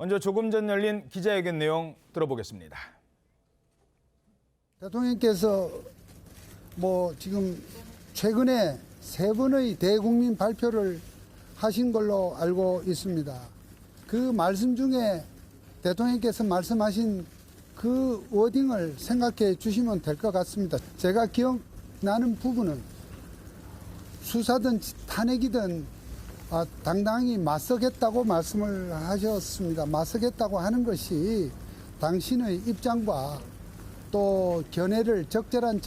먼저 조금 전 열린 기자회견 내용 들어보겠습니다. 대통령께서 지금 최근에 3번의 대국민 발표를 하신 걸로 알고 있습니다. 그 말씀 중에 대통령께서 말씀하신 그 워딩을 생각해 주시면 될 것 같습니다. 제가 기억나는 부분은 수사든 탄핵이든 당당히 맞서겠다고 말씀을 하셨습니다. 맞서겠다고 하는 것이 당신의 입장과 또 견해를 적절한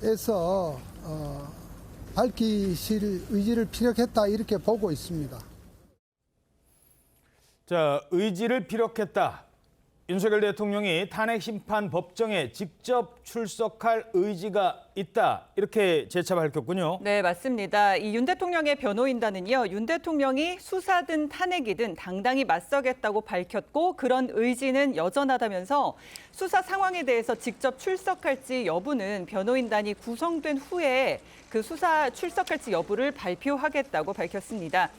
절차에서 밝히실 의지를 피력했다 이렇게 보고 있습니다. 자, 의지를 피력했다. 윤석열 대통령이 탄핵 심판 법정에 직접 출석할 의지가 있다. 이렇게 재차 밝혔군요. 네, 맞습니다. 이 윤 대통령의 변호인단은요, 윤 대통령이 수사든 탄핵이든 당당히 맞서겠다고 밝혔고 그런 의지는 여전하다면서 수사 상황에 대해서 직접 출석할지 여부는 변호인단이 구성된 후에 그 수사 출석할지 여부를 발표하겠다고 밝혔습니다.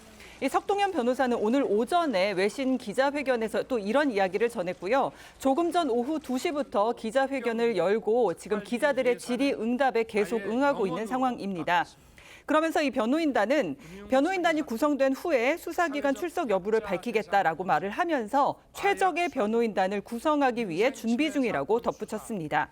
이 석동현 변호사는 오늘 오전에 외신 기자회견에서 또 이런 이야기를 전했고요. 조금 전 오후 2시부터 기자회견을 열고 지금 기자들의 질의응답에 계속 응하고 있는 상황입니다. 그러면서 이 변호인단이 구성된 후에 수사기관 출석 여부를 밝히겠다라고 말을 하면서 최적의 변호인단을 구성하기 위해 준비 중이라고 덧붙였습니다.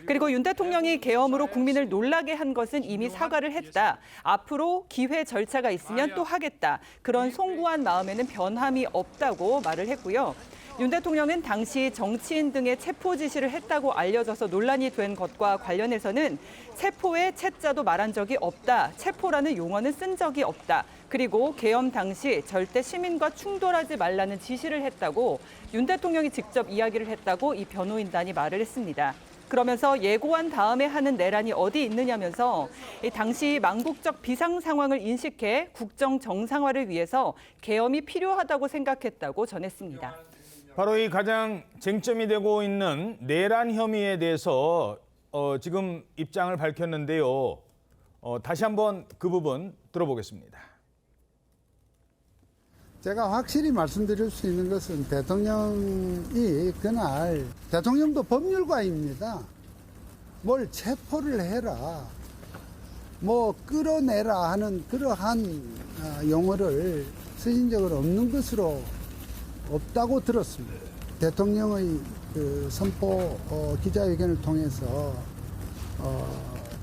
그리고 윤 대통령이 계엄으로 국민을 놀라게 한 것은 이미 사과를 했다. 앞으로 기회 절차가 있으면 또 하겠다. 그런 송구한 마음에는 변함이 없다고 말을 했고요. 윤 대통령은 당시 정치인 등의 체포 지시를 했다고 알려져서 논란이 된 것과 관련해서는 체포의 채자도 말한 적이 없다. 체포라는 용어는 쓴 적이 없다. 그리고 계엄 당시 절대 시민과 충돌하지 말라는 지시를 했다고 윤 대통령이 직접 이야기를 했다고 이 변호인단이 말을 했습니다. 그러면서 예고한 다음에 하는 내란이 어디 있느냐면서 당시 망국적 비상 상황을 인식해 국정 정상화를 위해서 계엄이 필요하다고 생각했다고 전했습니다. 바로 이 가장 쟁점이 되고 있는 내란 혐의에 대해서 지금 입장을 밝혔는데요. 다시 한번 그 부분 들어보겠습니다. 제가 확실히 말씀드릴 수 있는 것은 대통령이 그날 대통령도 법률가입니다. 뭘 체포를 해라, 끌어내라 하는 그러한 용어를 쓰신 적은 없는 것으로 없다고 들었습니다. 대통령의 그 선포 기자회견을 통해서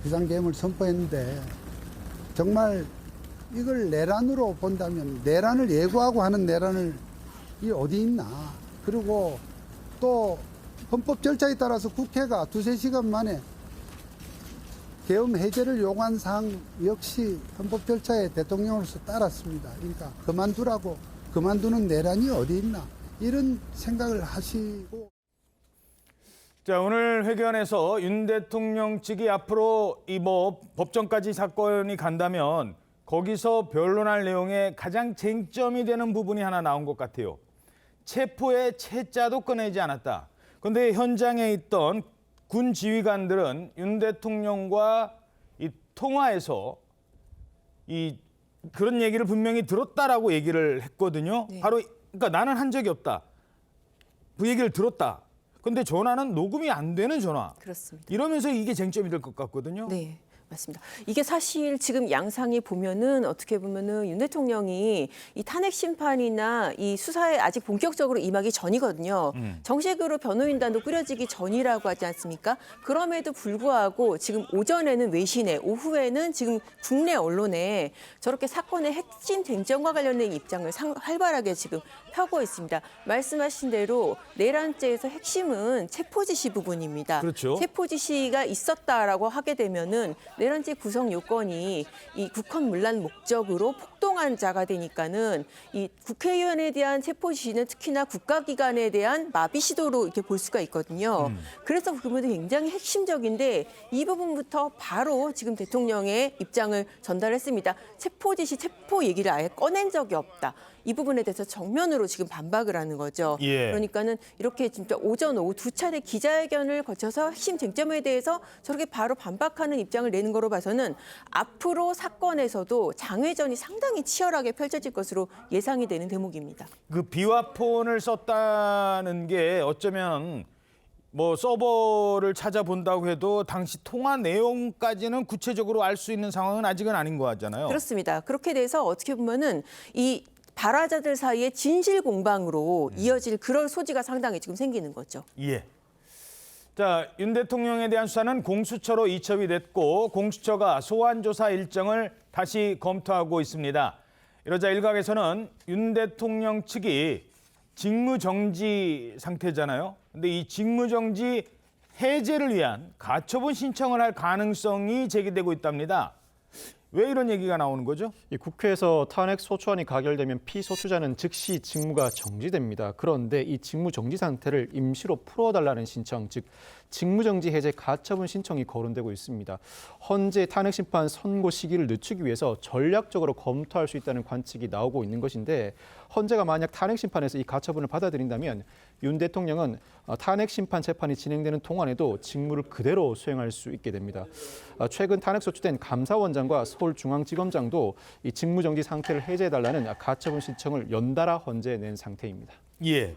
비상계엄을 선포했는데 정말 이걸 내란으로 본다면 내란을 예고하고 하는 내란을 이 어디 있나. 그리고 또 헌법 절차에 따라서 국회가 2-3시간 만에 계엄 해제를 요구한 사항 역시 헌법 절차에 대통령으로서 따랐습니다. 그러니까 그만두는 내란이 어디 있나. 이런 생각을 하시고. 자, 오늘 회견에서 윤 대통령 측이 앞으로 이 법정까지 사건이 간다면 거기서 변론할 내용에 가장 쟁점이 되는 부분이 하나 나온 것 같아요. 체포의 채자도 꺼내지 않았다. 그런데 현장에 있던 군 지휘관들은 윤 대통령과 이 통화에서 그런 얘기를 분명히 들었다라고 얘기를 했거든요. 네. 바로 그러니까 나는 한 적이 없다. 그 얘기를 들었다. 근데 전화는 녹음이 안 되는 전화. 그렇습니다. 이러면서 이게 쟁점이 될 것 같거든요. 네. 맞습니다. 이게 사실 지금 양상이 보면은 어떻게 보면은 윤 대통령이 이 탄핵 심판이나 이 수사에 아직 본격적으로 임하기 전이거든요. 정식으로 변호인단도 꾸려지기 전이라고 하지 않습니까? 그럼에도 불구하고 지금 오전에는 외신에, 오후에는 지금 국내 언론에 저렇게 사건의 핵심 쟁점과 관련된 입장을 활발하게 지금 펴고 있습니다. 말씀하신 대로 내란죄에서 핵심은 체포 지시 부분입니다. 그렇죠. 체포 지시가 있었다라고 하게 되면은 내란죄 구성 요건이 이 국헌문란 목적으로 폭동한 자가 되니까는 이 국회의원에 대한 체포 지시는 특히나 국가기관에 대한 마비 시도로 이렇게 볼 수가 있거든요. 그래서 그 부분이 굉장히 핵심적인데 이 부분부터 바로 지금 대통령의 입장을 전달했습니다. 체포 지시, 체포 얘기를 아예 꺼낸 적이 없다. 이 부분에 대해서 정면으로 지금 반박을 하는 거죠. 예. 그러니까는 이렇게 진짜 오전, 오후 두 차례 기자회견을 거쳐서 핵심 쟁점에 대해서 저렇게 바로 반박하는 입장을 내는 거로 봐서는 앞으로 사건에서도 장외전이 상당히 치열하게 펼쳐질 것으로 예상이 되는 대목입니다. 그 비화폰을 썼다는 게 어쩌면 뭐 서버를 찾아본다고 해도 당시 통화 내용까지는 구체적으로 알 수 있는 상황은 아직은 아닌 거 같잖아요. 그렇습니다. 그렇게 돼서 어떻게 보면은 이 발화자들 사이에 진실 공방으로 이어질 그럴 소지가 상당히 지금 생기는 거죠. 예. 자, 윤 대통령에 대한 수사는 공수처로 이첩이 됐고 공수처가 소환 조사 일정을 다시 검토하고 있습니다. 이러자 일각에서는 윤 대통령 측이 직무정지 상태잖아요. 근데 이 직무정지 해제를 위한 가처분 신청을 할 가능성이 제기되고 있답니다. 왜 이런 얘기가 나오는 거죠? 이 국회에서 탄핵 소추안이 가결되면 피소추자는 즉시 직무가 정지됩니다. 그런데 이 직무 정지 상태를 임시로 풀어달라는 신청, 즉 직무정지 해제 가처분 신청이 거론되고 있습니다. 헌재 탄핵 심판 선고 시기를 늦추기 위해서 전략적으로 검토할 수 있다는 관측이 나오고 있는 것인데 헌재가 만약 탄핵 심판에서 이 가처분을 받아들인다면 윤 대통령은 탄핵 심판 재판이 진행되는 동안에도 직무를 그대로 수행할 수 있게 됩니다. 최근 탄핵 소추된 감사원장과 서울중앙지검장도 이 직무정지 상태를 해제해달라는 가처분 신청을 연달아 헌재에 낸 상태입니다. 예.